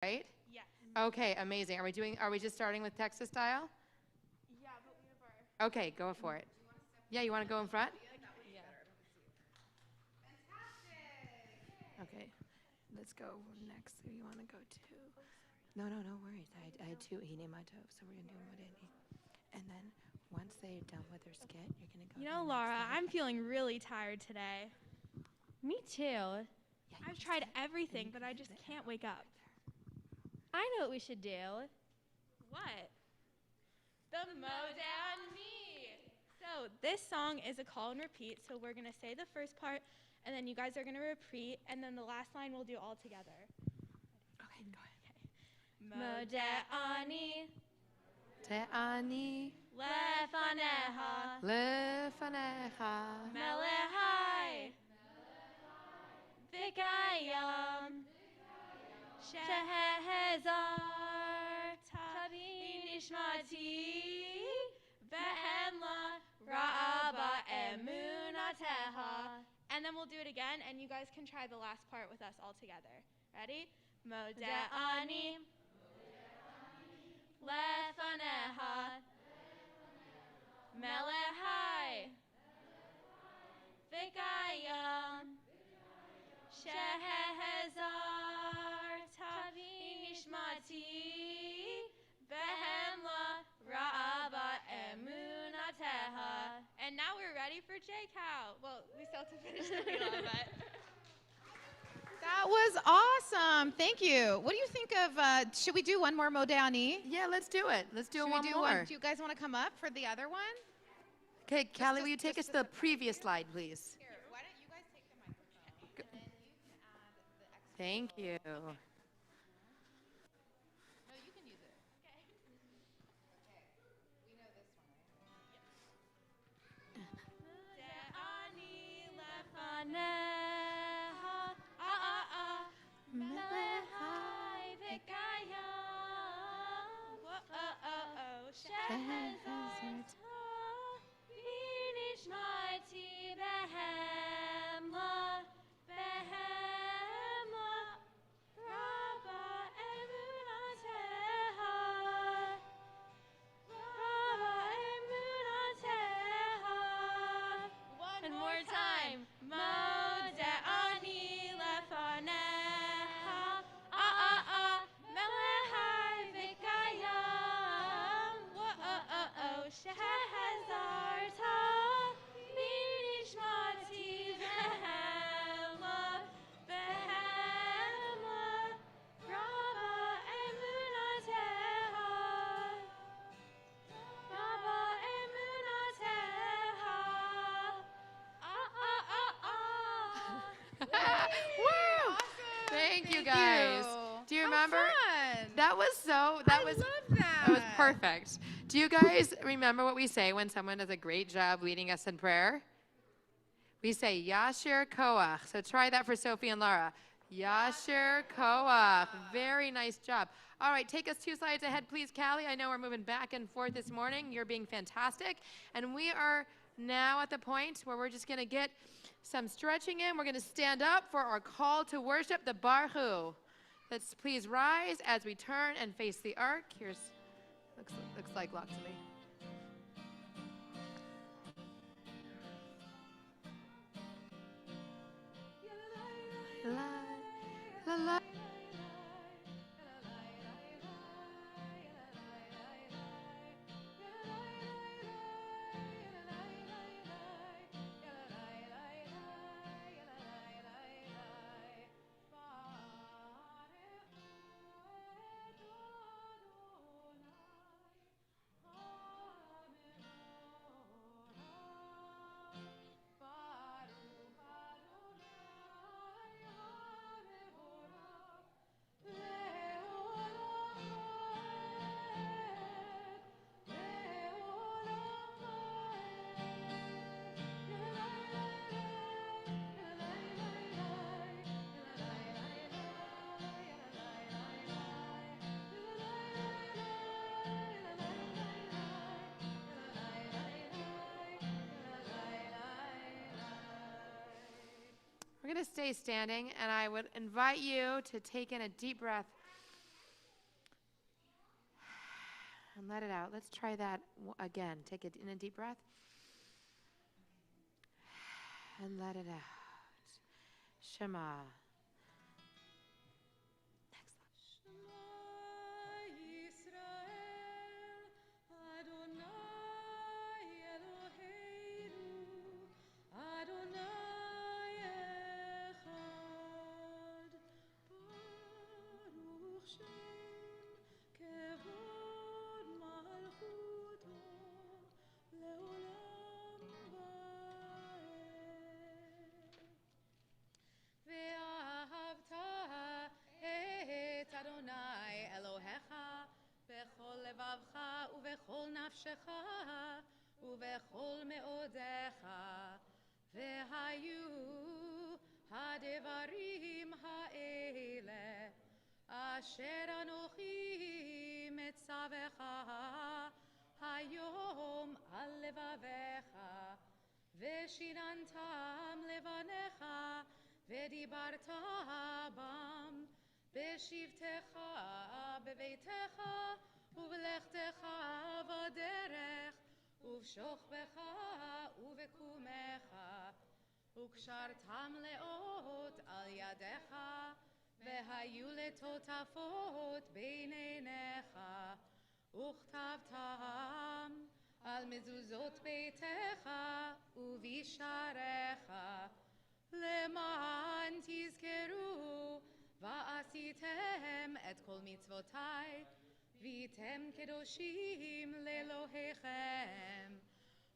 right? Yes. Okay, amazing. Are we just starting with Texas style? Yeah, but we have our... Okay, go for it. Yeah, you want to go in front? Yeah. Okay, let's go next. Who you want to go to? No worries. I had two Hine Matov, so we're going to do Modeni. And then once they're done with their skit, you're going to go You to know, the Laura, next I'm feeling really tired today. Me too. Yeah, I've just tried sit, and everything, you but can I sit just there. can't wake up. I know what we should do. What? The Modeni. So this song is a call and repeat. So we're going to say the first part, and then you guys are going to repeat, and then the last line we'll do all together. Okay, go Okay. Modeni ahead. Te'ani lefaneha lefanecha melehai vikayam shehezar tabi nishmati behemla ra'aba emunateha. And then we'll do it again, and you guys can try the last part with us all together. Ready? Modeni lefaneha melehai vikayam shehezar tabi nishmati behemla ra'aba emunateha. And now we're ready for JCAL. Well, we still have to finish the T'filah, but... That was awesome. Thank you. What do you think of, should we do one more Modani? Yeah, let's do it. Let's do Should one we do more. one? Do you guys want to come up for the other one? Okay, Callie, will you just- take us just to the previous slide, please? Here, why don't you guys take the microphone, Go- and then you can add the extra. Thank you. No, you can use it. Okay. We know this one, right? De'ani lefaneha, melehai vikayam, shehezar tabi nishmati behemla raba emunateha. One more time. Modani lefaneha, melehai vikayam, shehezar tabi nishmati behemla raba emunateha. Raba emunateha. Woo! Thank you guys. Do you remember? Fun. That was I love that. That was perfect. Do you guys remember what we say when someone does a great job leading us in prayer? We say Yasher Koach. So try that for Sophie and Laura. Yasher Koach. Very nice job. All right, take us 2 slides ahead, please, Callie. I know we're moving back and forth this morning. You're being fantastic. And we are now at the point where we're just going to get some stretching in. We're going to stand up for our call to worship, the Barhu. Let's please rise as we turn and face the ark. Looks like luck to me. La, la, la. We're going to stay standing, and I would invite you to take in a deep breath and let it out. Let's try that again. Take it in a deep breath and let it out. Shema. בכל לבבך ובכל נפשך ובכל מאודיך והיו הדברים האלה אשר אנוכי מצווך היום על לבביך ושיננתם לבניך ודיברת בם בשבתך בביתך ובלכתך בדרך ובשוכבך ובקומך וקשרתם לאות על ידיך והיו לטוטפות בין עיניך וכתבתם על מזוזות ביתך ובשעריך למען תזכרו ועשיתם את כל מצוותיי והייתם קדושים לאלוהיכם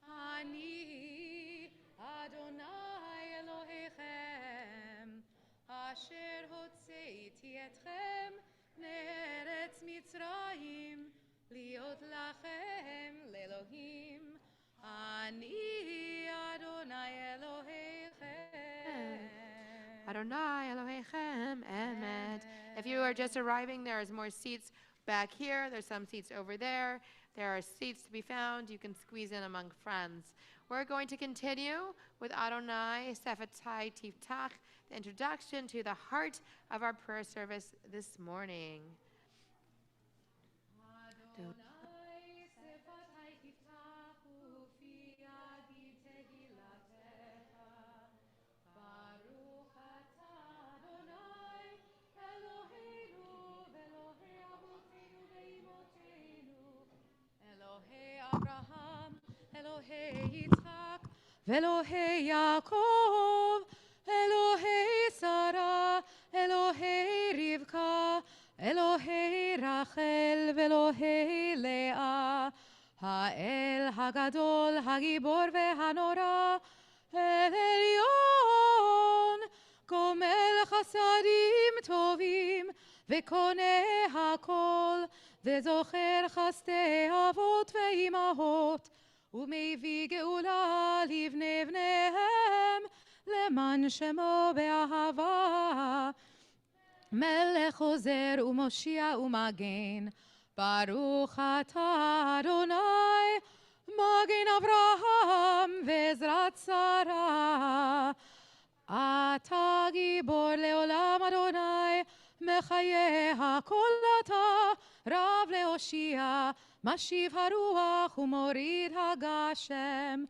אני אדוני אלוהיכם אשר הוצאתי אתכם מארץ מצרים להיות לכם לאלוהים אני אדוני אלוהיכם Adonai Elohechem Emet. If you are just arriving, there is more seats back here. There's some seats over there. There are seats to be found. You can squeeze in among friends. We're going to continue with Adonai T'filah, the introduction to the heart of our prayer service this morning. אלוהי יצחק ואלוהי יעקב אלוהי שרה אלוהי רבקה אלוהי רחל ואלוהי לאה האל הגדול הגיבור והנורא אל עליון גומל חסדים טובים וקונה הכל וזוכר חסדי אבות ואימהות ומביא גאולה לבני בניהם למען שמו באהבה מלך עוזר ומושיע ומגן ברוך אתה אדוני מגן אברהם ועזרת שרה אתה גיבור לעולם אדוני מחיה הכל אתה רב להושיע משיב הרוח ומוריד הגשם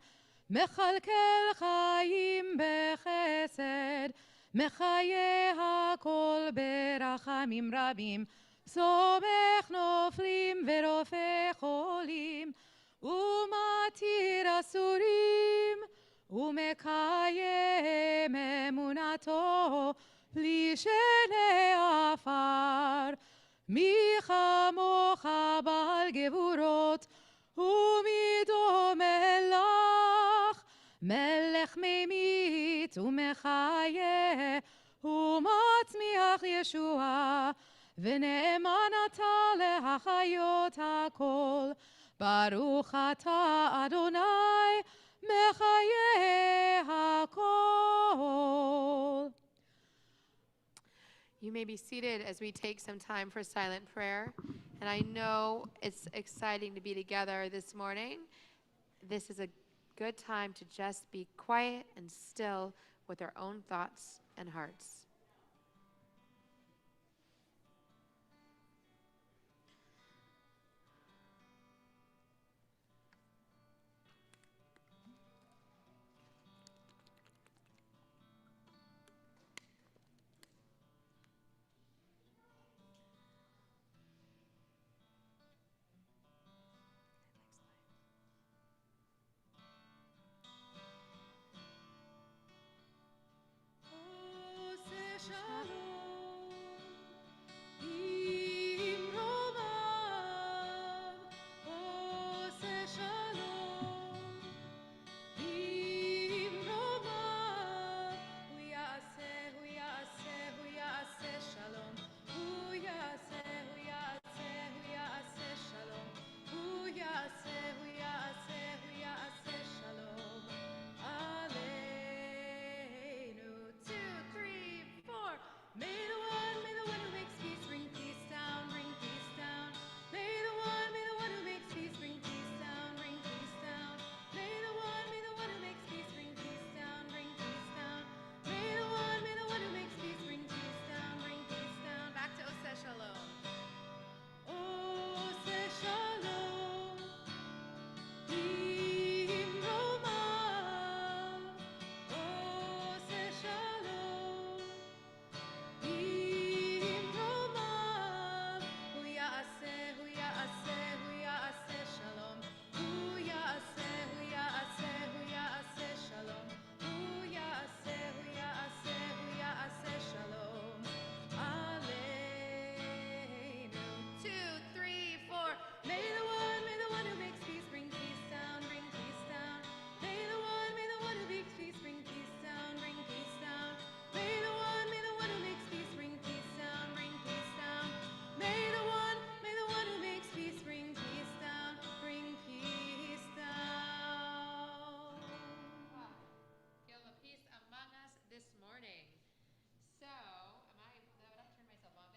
מכלכל חיים בחסד מחיה הכל ברחמים רבים סומך נופלים ורופא חולים ומתיר אסורים ומקיים אמונתו בלי שני עפר מי כמוך בעל גבורות ומי דומה לך מלך ממית ומחיה ומצמיח ישועה ונאמן אתה להחיות הכל ברוך אתה אדוני מחיה הכל. You may be seated as we take some time for silent prayer. And I know it's exciting to be together this morning. This is a good time to just be quiet and still with our own thoughts and hearts.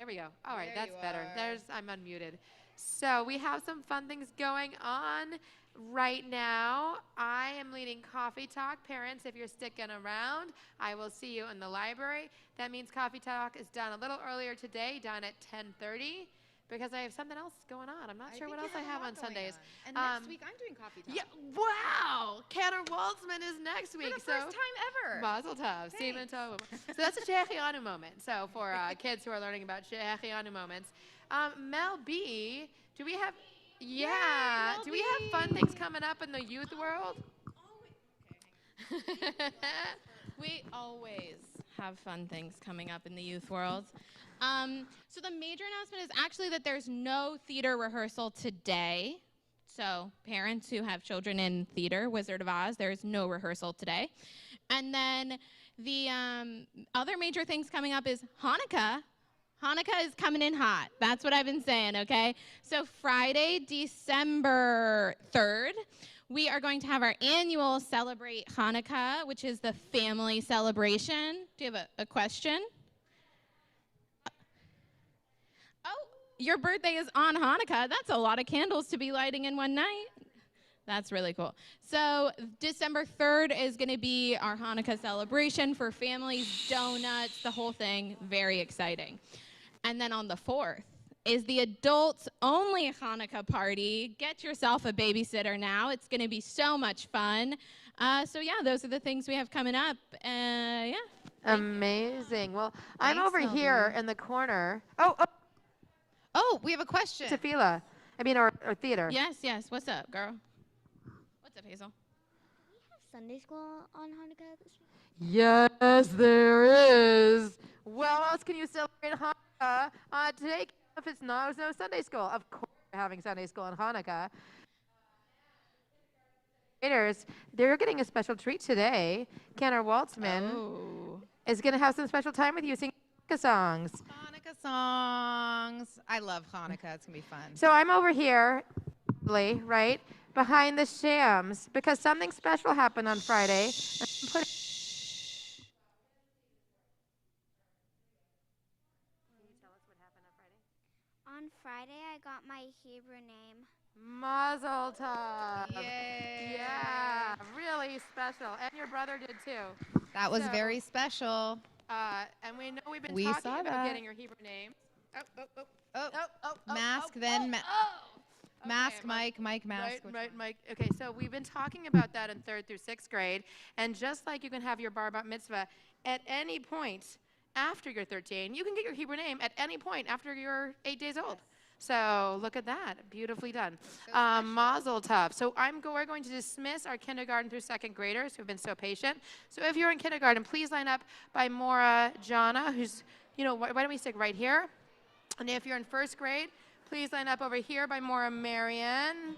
we go. All right, There that's you better. are. I'm unmuted. So we have some fun things going on right now. I am leading Coffee Talk. Parents, if you're sticking around, I will see you in the library. That means Coffee Talk is done a little earlier today, done at 10:30. Because I have something else going on. I'm not sure what else I have on Sundays. And next week I'm doing Coffee Talk. Yeah, wow! Cantor Waltzman is next week. For the first time ever. Mazel tov. Stephen Tov. So that's a JCAL moment. So for kids who are learning about JCAL moments. Mel B, do we have, yeah, Mel do we have fun things coming up in the youth world? We always have fun things coming up in the youth world. So the major announcement is actually that there's no theater rehearsal today. So parents who have children in theater, Wizard of Oz, there's no rehearsal today. And then the other major things coming up is Hanukkah. Hanukkah is coming in hot. That's what I've been saying, okay? So Friday, December 3rd, we are going to have our annual Celebrate Hanukkah, which is the family celebration. Do you have a question? Oh, your birthday is on Hanukkah. That's a lot of candles to be lighting in one night. That's really cool. So December 3rd is going to be our Hanukkah celebration for families, donuts, the whole thing. Very exciting. And then on the 4th is the adults-only Hanukkah party. Get yourself a babysitter now. It's going to be so much fun. So yeah, those are the things we have coming up. Yeah. Amazing. Well, I'm Thanks, over Mel B. here in the corner. Oh, we have a question. T'filah. I mean, or theater. Yes. What's up, girl? What's up, Hazel? Sunday school on Hanukkah this week? Yes, there is. Well, how else can you celebrate Hanukkah today if it's no Sunday school? Of course, we're having Sunday school on Hanukkah. They're getting a special treat today. Cantor Waltzman is going to have some special time with you singing Hanukkah songs. Hanukkah songs. I love Hanukkah. It's going to be fun. So I'm over here, right, behind the shams because something special happened on Friday. On Friday, I got my Hebrew name. Mazel tov. Yay. Yeah, really special. And your brother did too. That was So- very special. And we know we've been We talking saw about that. getting your Hebrew name. Oh, mask, then Okay, mask, Mike, mask. Right, which right, one? Mike. Okay, so we've been talking about that in 3rd through 6th grade. And just like you can have your bar bat mitzvah at any point after you're 13, you can get your Hebrew name at any point after you're 8 days old. So look at that, beautifully done. Mazel tov. So we're going to dismiss our kindergarten through 2nd graders who've been so patient. So if you're in kindergarten, please line up by Maura Jana, who's, why don't we stick right here? And if you're in 1st grade, please line up over here by Maura Marian,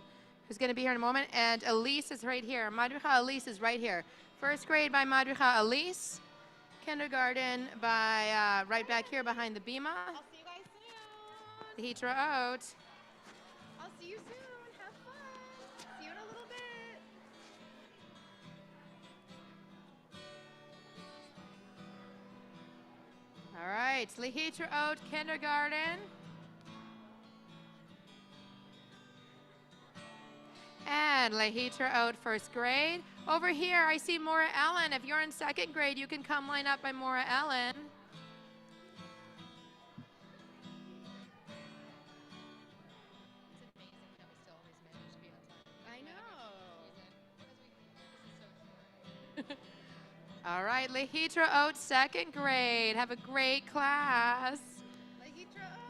who's going to be here in a moment. And Elise is right here. Madricha Elise is right here. 1st grade by Madricha Elise. Kindergarten by right back here behind the bima. I'll see you guys soon. The Hitra out. I'll see you soon. Have fun. See you in a little bit. All right, Lehitra out kindergarten. And Lehitra out 1st grade. Over here, I see Maura Ellen. If you're in 2nd grade, you can come line up by Maura Ellen. I know. All right, Lehitra out 2nd grade. Have a great class.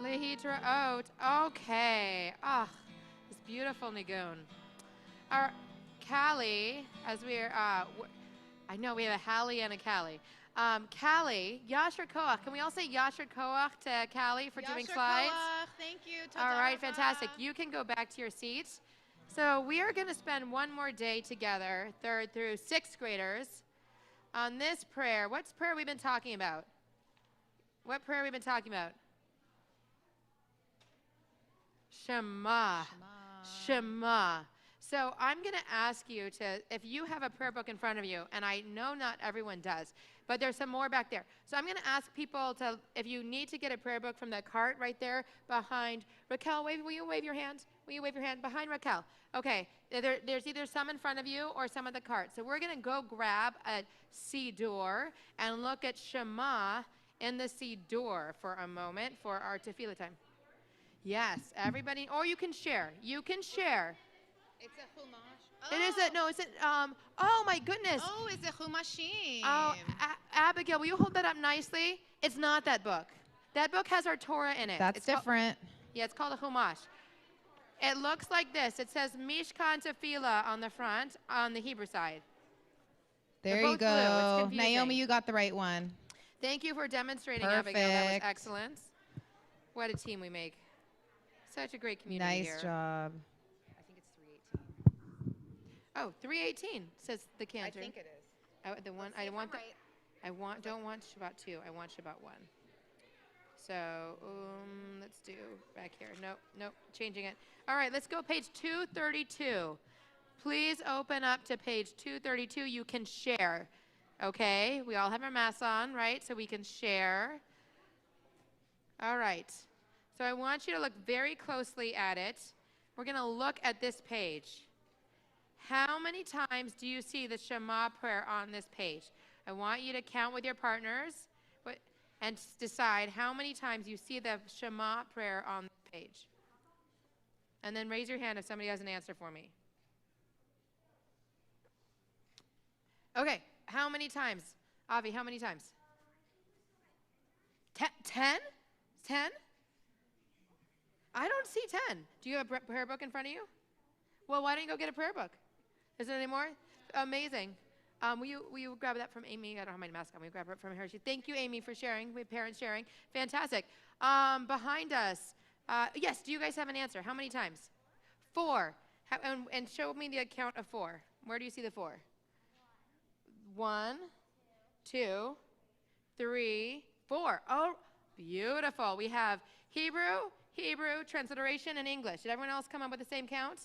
Lehitra out. Okay. This beautiful Nigun. Our Callie, as we're, I know we have a Hallie and a Callie. Callie, Yasher Koach. Can we all say Yasher Koach to Callie for doing Yasher slides? Koach. Thank you. All right, Toda fantastic. rabba. You can go back to your seats. So we are going to spend one more day together, 3rd through 6th graders, on this prayer. What's prayer we've been talking about? What prayer we've been talking about? Shema. Shema. So I'm going to ask you to, if you have a prayer book in front of you, and I know not everyone does, but there's some more back there. So I'm going to ask people to, if you need to get a prayer book from the cart right there behind Raquel, will you wave your hand? Will you wave your hand behind Raquel? Okay, there's either some in front of you or some at the cart. So we're going to go grab a Siddur and look at Shema in the Siddur for a moment for our T'filah time. Yes, everybody, or you can share. You can share. It's a chumash. It is a, no, it's a, oh my goodness. Oh, it's a chumashim. Oh, Abigail, will you hold that up nicely? It's not that book. That book has our Torah in it. That's It's called- different. yeah, it's called a Chumash. It looks like this. It says Mishkan T'filah on the front, on the Hebrew side. There both you blue. It's go. confusing. Naomi, you got the right one. Thank you for demonstrating, Abigail. That was Perfect. excellent. What a team we make. Such a great community here. Nice job. I think it's 318. Oh, 318 says the cantor. it is. The one I want. Don't want Shabbat 2. I want Shabbat 1. So let's do back here. Nope, changing it. All right, let's go page 232. Please open up to page 232. You can share. Okay, we all have our masks on, right? So we can share. All right. So I want you to look very closely at it. We're going to look at this page. How many times do you see the Shema prayer on this page? I want you to count with your partners and decide how many times you see the Shema prayer on the page. And then raise your hand if somebody has an answer for me. Okay, how many times? Avi, how many times? 10? 10? I don't see 10. Do you have a prayer book in front of you? Well, why don't you go get a prayer book? Is there any more? Amazing. Will you grab that from Amy? I don't have my mask on. Will you grab it from her? Thank you, Amy, for sharing. We have parents sharing. Fantastic. Behind us. Yes, do you guys have an answer? How many times? 4. And show me the count of 4. Where do you see the 4? 1, 2, 3, 4. Oh, beautiful. We have Hebrew, transliteration, and English. Did everyone else come up with the same count?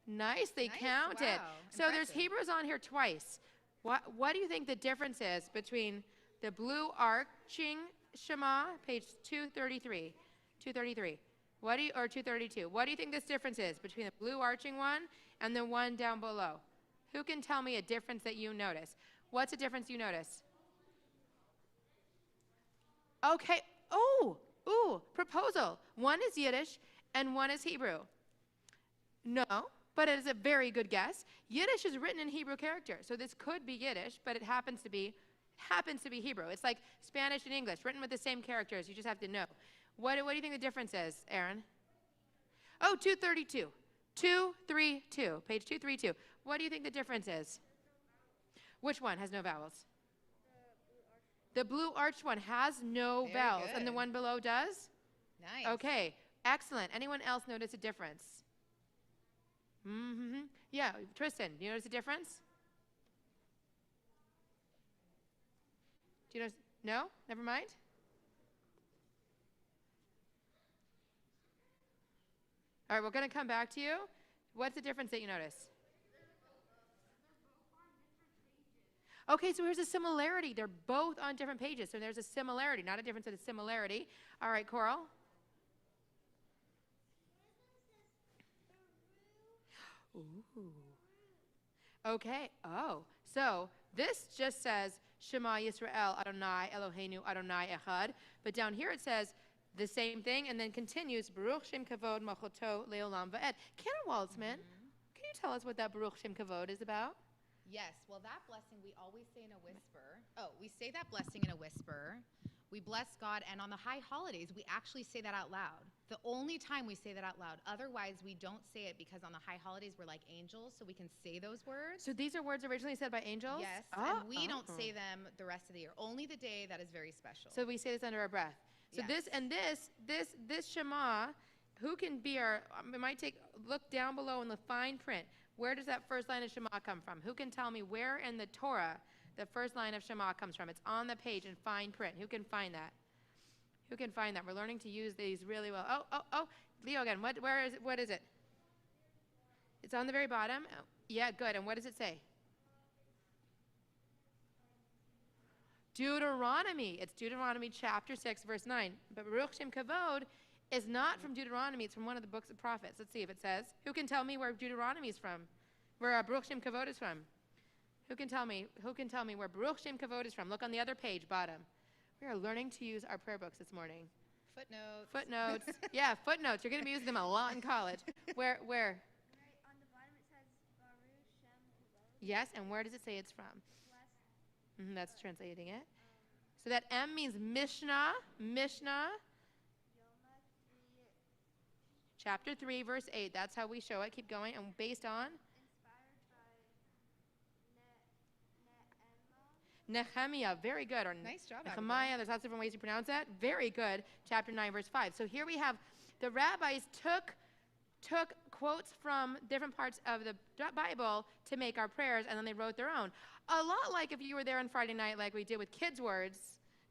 Nicely counted. Wow. So there's Impressive. Hebrews on here twice. What do you think the difference is between the blue arching Shema, page 233, 233, or 232? What do you think this difference is between the blue arching one and the one down below? Who can tell me a difference that you notice? What's a difference you notice? Okay. Ooh, proposal. One is Yiddish and one is Hebrew. No, but it is a very good guess. Yiddish is written in Hebrew characters, so this could be Yiddish, but it happens to be Hebrew. It's like Spanish and English, written with the same characters. You just have to know. What do you think the difference is, Aaron? Oh, 232. 232, page 232. What do you think the difference is? Which one has no vowels? The blue arched one has no Very vowels, good. and the one below does? Nice. Okay, excellent. Anyone else notice a difference? Mm-hmm. Yeah, Tristan, do you notice a difference? Do you notice? No? Never mind? All right, we're going to come back to you. What's the difference that you notice? Okay, so here's a similarity. They're both on different pages, so there's a similarity, not a difference, but a similarity. All right, Coral? Ooh. Okay. Oh, so this just says Shema Yisrael Adonai Eloheinu Adonai Echad, but down here it says the same thing and then continues Baruch Shem Kavod Malchuto Leolam Va'ed. Karen Waltzman, can you tell us what that Baruch Shem Kavod is about? Yes, well, that blessing we always say in a whisper. Oh, we say that blessing in a whisper. We bless God, and on the high holidays, we actually say that out loud. The only time we say that out loud. Otherwise, we don't say it because on the high holidays, we're like angels, so we can say those words. So these are words originally said by angels? Yes, Oh. and we don't say them the rest of the year. Only the day that is very special. So we say this under our breath. So Yes. this Shema, who can be our? We might look down below in the fine print. Where does that first line of Shema come from? Who can tell me where in the Torah the first line of Shema comes from? It's on the page in fine print. Who can find that? Who can find that? We're learning to use these really well. Oh, Leo again. Where is it? What is it? It's on the very bottom. Oh, yeah, good. And what does it say? Deuteronomy. It's Deuteronomy chapter 6, verse 9. But Baruch Shem Kavod is not from Deuteronomy. It's from one of the books of prophets. Let's see if it says. Who can tell me where Deuteronomy is from? Where Baruch Shem Kavod is from? Who can tell me? Who can tell me where Baruch Shem Kavod is from? Look on the other page, bottom. We are learning to use our prayer books this morning. Footnotes. Footnotes. Yeah, footnotes. You're going to be using them a lot in college. Where? Right on the bottom it says Baruch Shem Kavod. Yes, and where does it say it's from? West. That's translating it. So that M means Mishnah. Mishnah. Chapter 3, verse 8. That's how we show it. Keep going. And based on? Inspired by Nehemiah. Very good. Or Nice job, Nehemiah. There's lots of different ways to pronounce that. Very good. Chapter 9, verse 5. So here we have the rabbis took quotes from different parts of the Bible to make our prayers, and then they wrote their own. A lot like if you were there on Friday night, like we did with Kids' Words,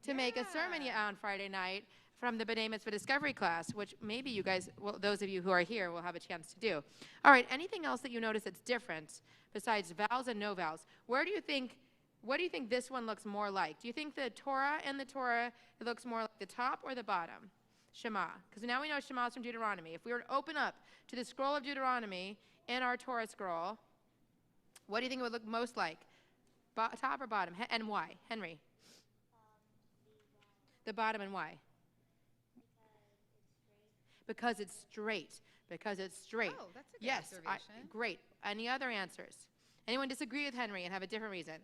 to make a sermon on Friday night from the B'nai Mitzvah Discovery class, which maybe you guys, well, those of you who are here, will have a chance to do. All right, anything else that you notice that's different besides vowels and no vowels? What do you think this one looks more like? Do you think the Torah and the Torah, it looks more like the top or the bottom? Shema. Because now we know Shema is from Deuteronomy. If we were to open up to the scroll of Deuteronomy in our Torah scroll, what do you think it would look most like? Top or bottom? And why? Henry? The bottom, and why? Because it's straight. Because it's straight. Oh, that's a good yes, observation. Great. Any other answers? Anyone disagree with Henry and have a different reason?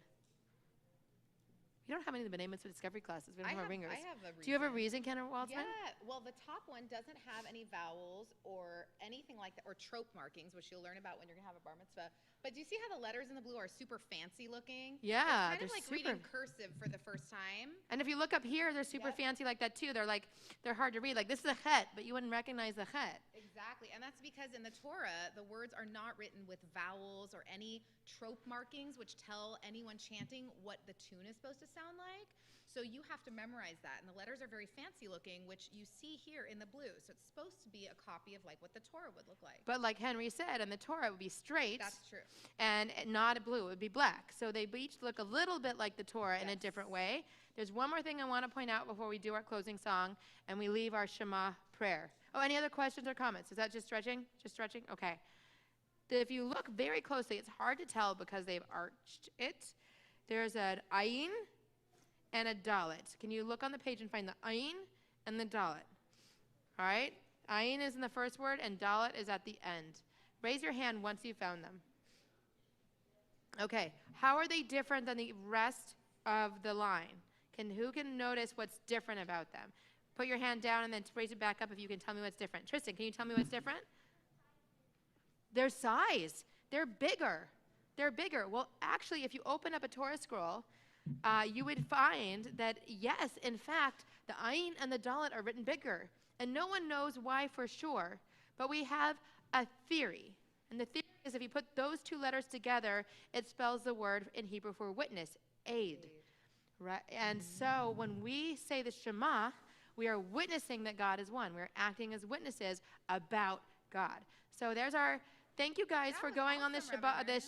We don't have any of the B'nai Mitzvah Discovery classes. We don't have our ringers. I have a reason. Do you have a reason, Ken Waltzman? Yeah. Well, the top one doesn't have any vowels or anything like that, or trope markings, which you'll learn about when you're going to have a bar mitzvah. But do you see how the letters in the blue are super fancy looking? Yeah, It's kind of like they're reading cursive for the first time. And if you look up here, they're super Yep. fancy like that too. They're hard to read. Like this is a chet, but you wouldn't recognize the chet. Exactly. And that's because in the Torah, the words are not written with vowels or any trope markings, which tell anyone chanting what the tune is supposed to sound like. So you have to memorize that. And the letters are very fancy looking, which you see here in the blue. So it's supposed to be a copy of like what the Torah would look like. But like Henry said, in the Torah it would be straight. That's true. And not blue, it would be black. So they each look a little bit like the Torah in a different way. There's one more thing I want to point out before we do our closing song and we leave our Shema prayer. Oh, any other questions or comments? Is that just stretching? Just stretching? Okay. If you look very closely, it's hard to tell because they've arched it. There's an ayin and a dalet. Can you look on the page and find the ayin and the dalet? All right? Ayin is in the first word and dalet is at the end. Raise your hand once you've found them. Okay. How are they different than the rest of the line? Who can notice what's different about them? Put your hand down and then raise it back up if you can tell me what's different. Tristan, can you tell me what's different? Their size. They're bigger. They're bigger. Well, actually, if you open up a Torah scroll, you would find that, yes, in fact, the ayin and the dalet are written bigger. And no one knows why for sure. But we have a theory. And the theory is if you put those two letters together, it spells the word in Hebrew for witness, aid. Right? And so when we say the Shema, we are witnessing that God is one. We're acting as witnesses about God. So there's our thank you guys for going on this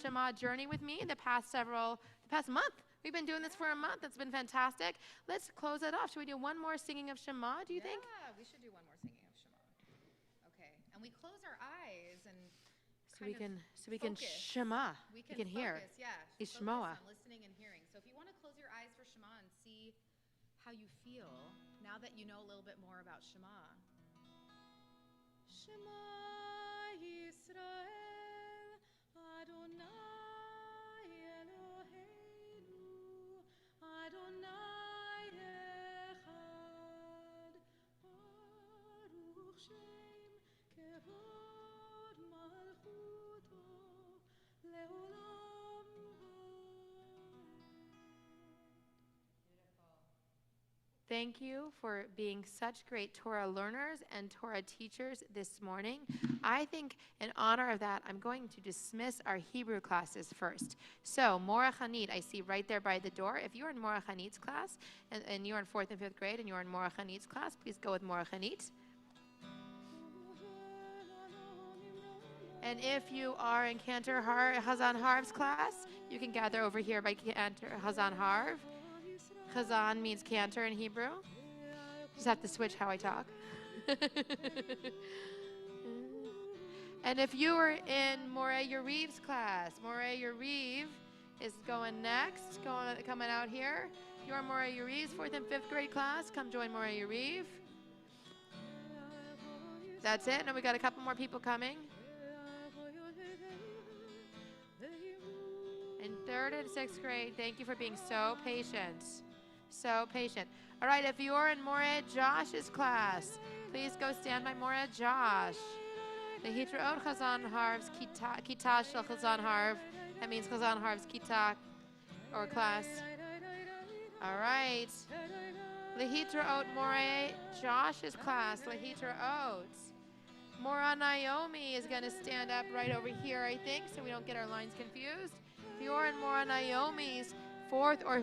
Shema journey with me in the past month. We've been doing this for a month. It's been fantastic. Let's close it off. Should we do one more singing of Shema, do you think? Yeah, we should do one more singing of Shema. Okay. And we close our eyes and So we can focus. Shema. We can hear. focus, yeah. Is Focus Shmoa. on listening and hearing. So if you want to close your eyes for Shema and see how you feel now that you know a little bit more about Shema. Shema Yisrael Adonai Eloheinu Adonai Echad Baruch Shem Kevod Malchuto Leolam Thank you for being such great Torah learners and Torah teachers this morning. I think in honor of that, I'm going to dismiss our Hebrew classes first. So Mora Chanit, I see right there by the door. If you're in Mora Chanit's class, and you're in 4th and 5th grade, and you're in Mora Chanit's class, please go with Mora Chanit. And if you are in Cantor Hazan Harv's class, you can gather over here by Cantor Hazan Harv. Chazan means cantor in Hebrew. Just have to switch how I talk. And if you were in Moreh Yariv's class, Moreh Yariv is going next, coming out here. If you're in Moreh Yariv's 4th and 5th grade class, come join Moreh Yariv. That's it, and we got a couple more people coming. In 3rd and 6th grade, thank you for being so patient. So patient. All right, if you're in Moreh Josh's class, please go stand by Moreh Josh. Lehitraot Chazan Harv's Kita Shel Chazan Harv. That means Chazan Harv's Kita or class. All right. Lehitraot Moreh Josh's class. Lehitraot. Mora Naomi is going to stand up right over here, I think, so we don't get our lines confused. If you're in Mora Naomi's 4th or